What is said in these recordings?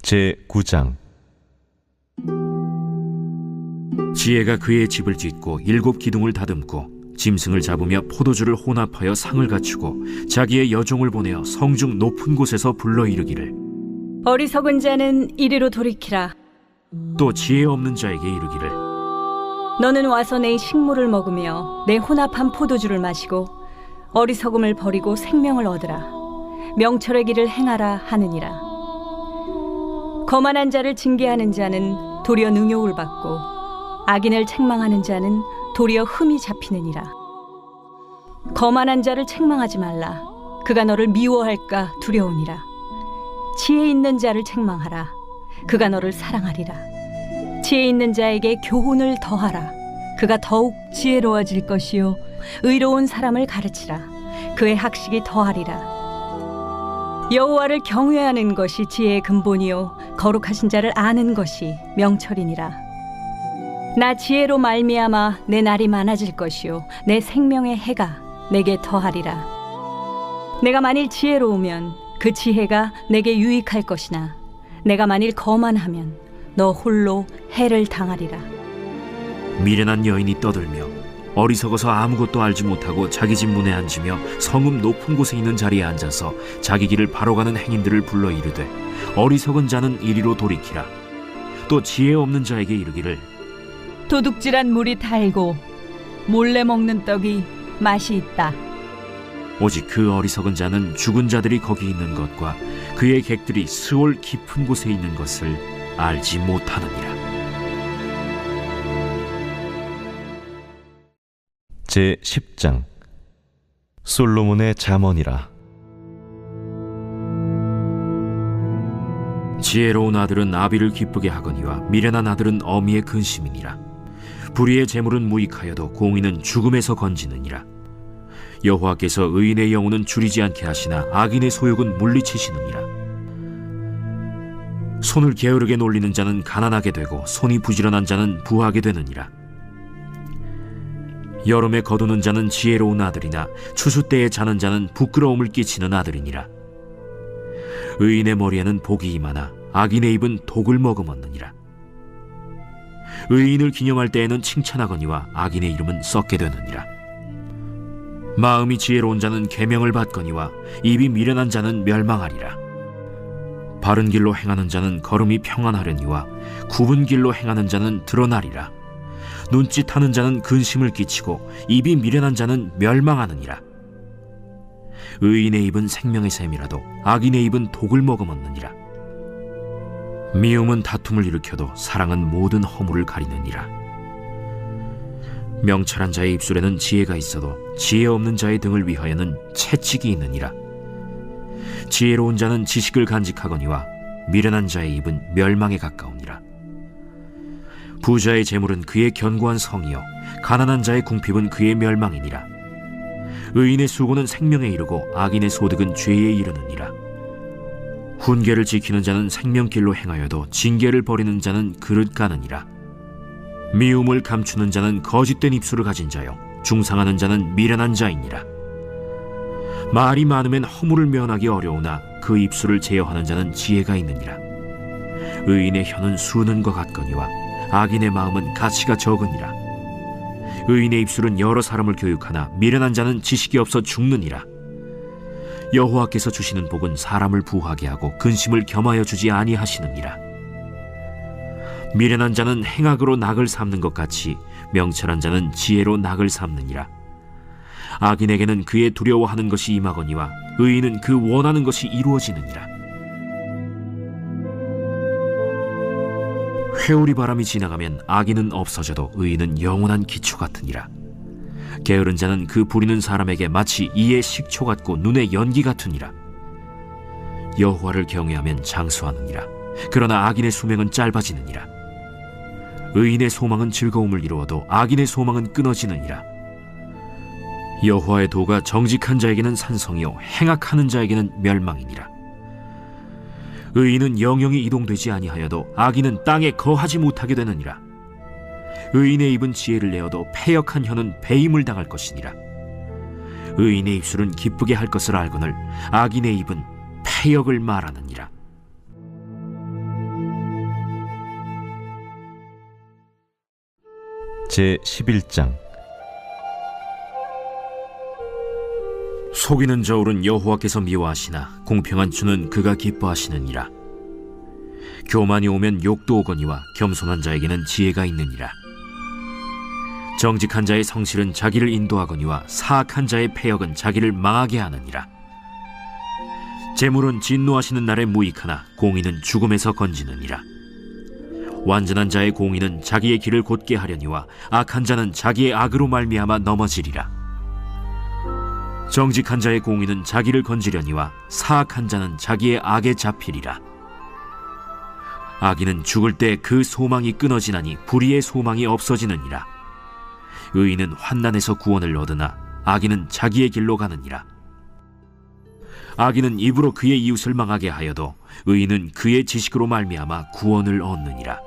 제9장. 지혜가 그의 집을 짓고 7 기둥을 다듬고 짐승을 잡으며 포도주를 혼합하여 상을 갖추고 자기의 여종을 보내어 성중 높은 곳에서 불러 이르기를, 어리석은 자는 이리로 돌이키라. 또 지혜 없는 자에게 이르기를, 너는 와서 내 식물을 먹으며 내 혼합한 포도주를 마시고 어리석음을 버리고 생명을 얻으라. 명철의 길을 행하라 하느니라. 거만한 자를 징계하는 자는 도리어 능욕을 받고 악인을 책망하는 자는 도리어 흠이 잡히느니라. 거만한 자를 책망하지 말라. 그가 너를 미워할까 두려우니라. 지혜 있는 자를 책망하라. 그가 너를 사랑하리라. 지혜 있는 자에게 교훈을 더하라. 그가 더욱 지혜로워질 것이요 의로운 사람을 가르치라. 그의 학식이 더하리라. 여호와를 경외하는 것이 지혜의 근본이요 거룩하신 자를 아는 것이 명철이니라. 나 지혜로 말미암아 내 날이 많아질 것이요 내 생명의 해가 내게 더하리라. 내가 만일 지혜로우면 그 지혜가 내게 유익할 것이나 내가 만일 거만하면 너 홀로 해를 당하리라. 미련한 여인이 떠들며 어리석어서 아무것도 알지 못하고 자기 집 문에 앉으며 성읍 높은 곳에 있는 자리에 앉아서 자기 길을 바로 가는 행인들을 불러 이르되, 어리석은 자는 이리로 돌이키라. 또 지혜 없는 자에게 이르기를, 도둑질한 물이 달고 몰래 먹는 떡이 맛이 있다. 오직 그 어리석은 자는 죽은 자들이 거기 있는 것과 그의 객들이 스올 깊은 곳에 있는 것을 알지 못하느니라. 제10장. 솔로몬의 잠언이라. 지혜로운 아들은 아비를 기쁘게 하거니와 미련한 아들은 어미의 근심이니라. 불의의 재물은 무익하여도 공의는 죽음에서 건지느니라. 여호와께서 의인의 영혼은 줄이지 않게 하시나 악인의 소욕은 물리치시느니라. 손을 게으르게 놀리는 자는 가난하게 되고 손이 부지런한 자는 부하게 되느니라. 여름에 거두는 자는 지혜로운 아들이나 추수 때에 자는 자는 부끄러움을 끼치는 아들이니라. 의인의 머리에는 복이 임하나 악인의 입은 독을 머금었느니라. 의인을 기념할 때에는 칭찬하거니와 악인의 이름은 썩게 되느니라. 마음이 지혜로운 자는 계명을 받거니와 입이 미련한 자는 멸망하리라. 바른 길로 행하는 자는 걸음이 평안하려니와 굽은 길로 행하는 자는 드러나리라. 눈짓하는 자는 근심을 끼치고 입이 미련한 자는 멸망하느니라. 의인의 입은 생명의 샘이라도 악인의 입은 독을 머금었느니라. 미움은 다툼을 일으켜도 사랑은 모든 허물을 가리느니라. 명철한 자의 입술에는 지혜가 있어도 지혜 없는 자의 등을 위하여는 채찍이 있느니라. 지혜로운 자는 지식을 간직하거니와 미련한 자의 입은 멸망에 가까우니라. 부자의 재물은 그의 견고한 성이요 가난한 자의 궁핍은 그의 멸망이니라. 의인의 수고는 생명에 이르고 악인의 소득은 죄에 이르느니라. 훈계를 지키는 자는 생명길로 행하여도 징계를 버리는 자는 그릇 가느니라. 미움을 감추는 자는 거짓된 입술을 가진 자요 중상하는 자는 미련한 자이니라. 말이 많으면 허물을 면하기 어려우나 그 입술을 제어하는 자는 지혜가 있느니라. 의인의 혀는 수는 것 같거니와 악인의 마음은 가치가 적으니라. 의인의 입술은 여러 사람을 교육하나 미련한 자는 지식이 없어 죽느니라. 여호와께서 주시는 복은 사람을 부하게 하고 근심을 겸하여 주지 아니하시느니라. 미련한 자는 행악으로 낙을 삼는 것 같이 명철한 자는 지혜로 낙을 삼느니라. 악인에게는 그의 두려워하는 것이 임하거니와 의인은 그 원하는 것이 이루어지느니라. 회오리 바람이 지나가면 악인은 없어져도 의인은 영원한 기초 같으니라. 게으른 자는 그 부리는 사람에게 마치 이의 식초 같고 눈의 연기 같으니라. 여호와를 경외하면 장수하느니라. 그러나 악인의 수명은 짧아지느니라. 의인의 소망은 즐거움을 이루어도 악인의 소망은 끊어지느니라. 여호와의 도가 정직한 자에게는 산성이요 행악하는 자에게는 멸망이니라. 의인은 영영이 이동되지 아니하여도 악인은 땅에 거하지 못하게 되느니라. 의인의 입은 지혜를 내어도 패역한 혀는 배임을 당할 것이니라. 의인의 입술은 기쁘게 할 것을 알거늘 악인의 입은 패역을 말하느니라. 제 11장. 속이는 저울은 여호와께서 미워하시나 공평한 주는 그가 기뻐하시느니라. 교만이 오면 욕도 오거니와 겸손한 자에게는 지혜가 있느니라. 정직한 자의 성실은 자기를 인도하거니와 사악한 자의 패역은 자기를 망하게 하느니라. 재물은 진노하시는 날에 무익하나 공의는 죽음에서 건지느니라. 완전한 자의 공의는 자기의 길을 곧게 하려니와 악한 자는 자기의 악으로 말미암아 넘어지리라. 정직한 자의 공의는 자기를 건지려니와 사악한 자는 자기의 악에 잡히리라. 악인은 죽을 때 그 소망이 끊어지나니 불의의 소망이 없어지느니라. 의인은 환난에서 구원을 얻으나 악인은 자기의 길로 가느니라. 악인은 입으로 그의 이웃을 망하게 하여도 의인은 그의 지식으로 말미암아 구원을 얻느니라.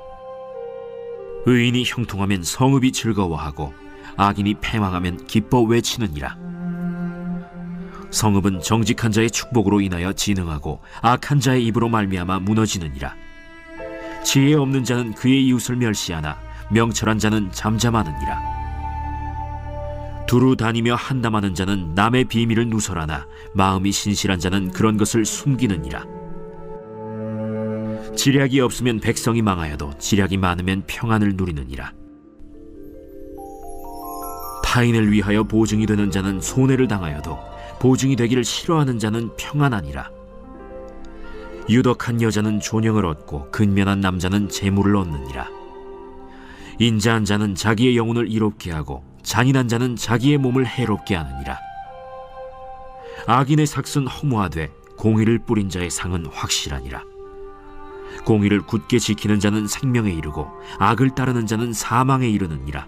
의인이 형통하면 성읍이 즐거워하고 악인이 패망하면 기뻐 외치느니라. 성읍은 정직한 자의 축복으로 인하여 진흥하고 악한 자의 입으로 말미암아 무너지느니라. 지혜 없는 자는 그의 이웃을 멸시하나 명철한 자는 잠잠하느니라. 두루 다니며 한담하는 자는 남의 비밀을 누설하나 마음이 신실한 자는 그런 것을 숨기느니라. 지략이 없으면 백성이 망하여도 지략이 많으면 평안을 누리느니라. 타인을 위하여 보증이 되는 자는 손해를 당하여도 보증이 되기를 싫어하는 자는 평안하니라. 유덕한 여자는 존영을 얻고 근면한 남자는 재물을 얻느니라. 인자한 자는 자기의 영혼을 이롭게 하고 잔인한 자는 자기의 몸을 해롭게 하느니라. 악인의 삭은 허무하되 공의를 뿌린 자의 상은 확실하니라. 공의를 굳게 지키는 자는 생명에 이르고 악을 따르는 자는 사망에 이르느니라.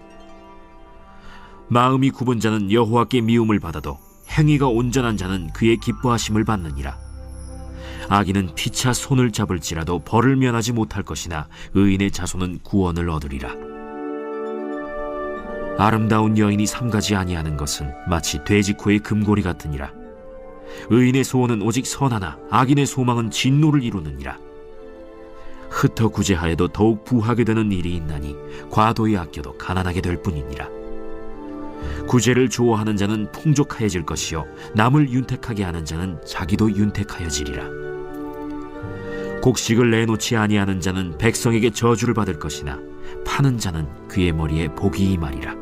마음이 굽은 자는 여호와께 미움을 받아도 행위가 온전한 자는 그의 기뻐하심을 받느니라. 악인은 피차 손을 잡을지라도 벌을 면하지 못할 것이나 의인의 자손은 구원을 얻으리라. 아름다운 여인이 삼가지 아니하는 것은 마치 돼지코의 금고리 같으니라. 의인의 소원은 오직 선하나 악인의 소망은 진노를 이루느니라. 흩어 구제하여도 더욱 부하게 되는 일이 있나니 과도히 아껴도 가난하게 될 뿐이니라. 구제를 좋아하는 자는 풍족하여질 것이요 남을 윤택하게 하는 자는 자기도 윤택하여지리라. 곡식을 내놓지 아니하는 자는 백성에게 저주를 받을 것이나 파는 자는 그의 머리에 복이 임하리라.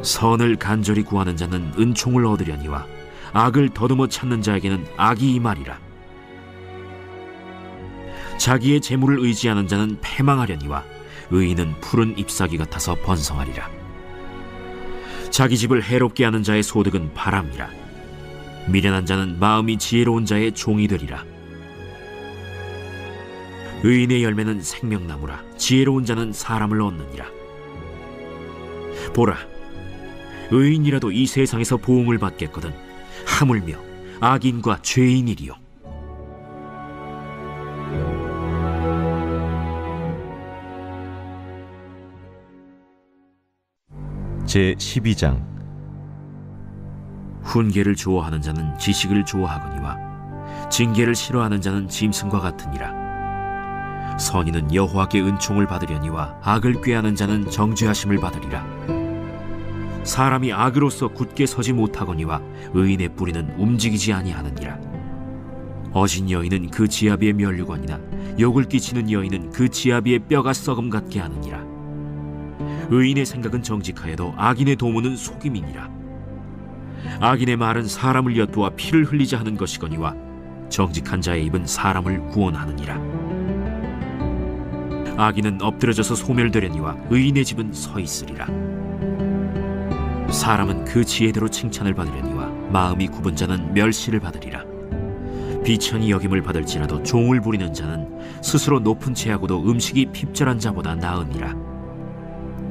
선을 간절히 구하는 자는 은총을 얻으려니와 악을 더듬어 찾는 자에게는 악이 임하리라. 자기의 재물을 의지하는 자는 패망하려니와 의인은 푸른 잎사귀 같아서 번성하리라. 자기 집을 해롭게 하는 자의 소득은 바람이라. 미련한 자는 마음이 지혜로운 자의 종이 되리라. 의인의 열매는 생명나무라. 지혜로운 자는 사람을 얻느니라. 보라, 의인이라도 이 세상에서 보응을 받겠거든 하물며 악인과 죄인이리요. 제 12장. 훈계를 좋아하는 자는 지식을 좋아하거니와 징계를 싫어하는 자는 짐승과 같으니라. 선인은 여호와께 은총을 받으려니와 악을 꾀하는 자는 정죄하심을 받으리라. 사람이 악으로서 굳게 서지 못하거니와 의인의 뿌리는 움직이지 아니하느니라. 어진 여인은 그 지아비의 면류관이나 욕을 끼치는 여인은 그 지아비의 뼈가 썩음 같게 하느니라. 의인의 생각은 정직하여도 악인의 도모는 속임이니라. 악인의 말은 사람을 엿보아 피를 흘리자 하는 것이거니와 정직한 자의 입은 사람을 구원하느니라. 악인은 엎드려져서 소멸되려니와 의인의 집은 서 있으리라. 사람은 그 지혜대로 칭찬을 받으려니와 마음이 굽은 자는 멸시를 받으리라. 비천히 여김을 받을지라도 종을 부리는 자는 스스로 높은 채하고도 음식이 핍절한 자보다 나으니라.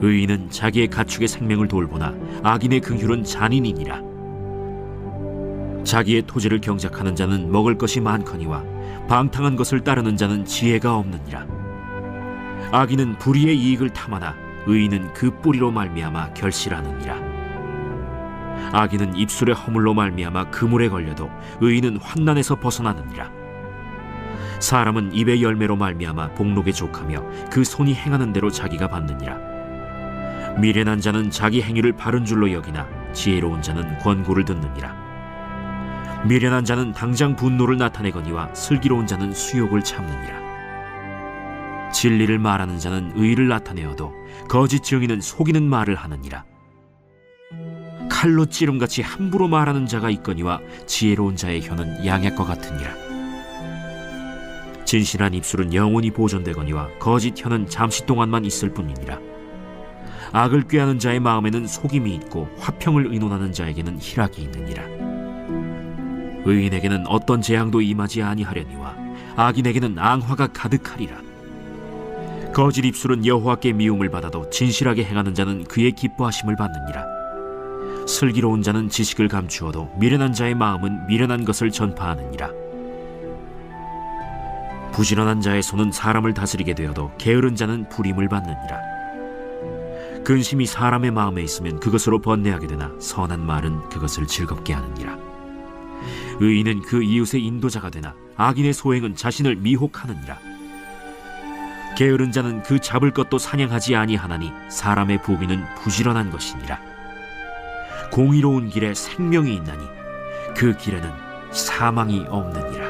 의인은 자기의 가축의 생명을 돌보나 악인의 긍휼은 잔인이니라. 자기의 토지를 경작하는 자는 먹을 것이 많거니와 방탕한 것을 따르는 자는 지혜가 없느니라. 악인은 불의의 이익을 탐하나 의인은 그 뿌리로 말미암아 결실하느니라. 악인은 입술의 허물로 말미암아 그물에 걸려도 의인은 환난에서 벗어나느니라. 사람은 입의 열매로 말미암아 복록에 족하며 그 손이 행하는 대로 자기가 받느니라. 미련한 자는 자기 행위를 바른 줄로 여기나 지혜로운 자는 권고를 듣느니라. 미련한 자는 당장 분노를 나타내거니와 슬기로운 자는 수욕을 참느니라. 진리를 말하는 자는 의를 나타내어도 거짓 증인은 속이는 말을 하느니라. 칼로 찌름같이 함부로 말하는 자가 있거니와 지혜로운 자의 혀는 양약과 같으니라. 진실한 입술은 영원히 보존되거니와 거짓 혀는 잠시 동안만 있을 뿐이니라. 악을 꾀하는 자의 마음에는 속임이 있고 화평을 의논하는 자에게는 희락이 있느니라. 의인에게는 어떤 재앙도 임하지 아니하려니와 악인에게는 앙화가 가득하리라. 거짓 입술은 여호와께 미움을 받아도 진실하게 행하는 자는 그의 기뻐하심을 받느니라. 슬기로운 자는 지식을 감추어도 미련한 자의 마음은 미련한 것을 전파하느니라. 부지런한 자의 손은 사람을 다스리게 되어도 게으른 자는 불임을 받느니라. 근심이 사람의 마음에 있으면 그것으로 번뇌하게 되나 선한 말은 그것을 즐겁게 하느니라. 의인은 그 이웃의 인도자가 되나 악인의 소행은 자신을 미혹하느니라. 게으른 자는 그 잡을 것도 사냥하지 아니하나니 사람의 부귀는 부지런한 것이니라. 공의로운 길에 생명이 있나니 그 길에는 사망이 없느니라.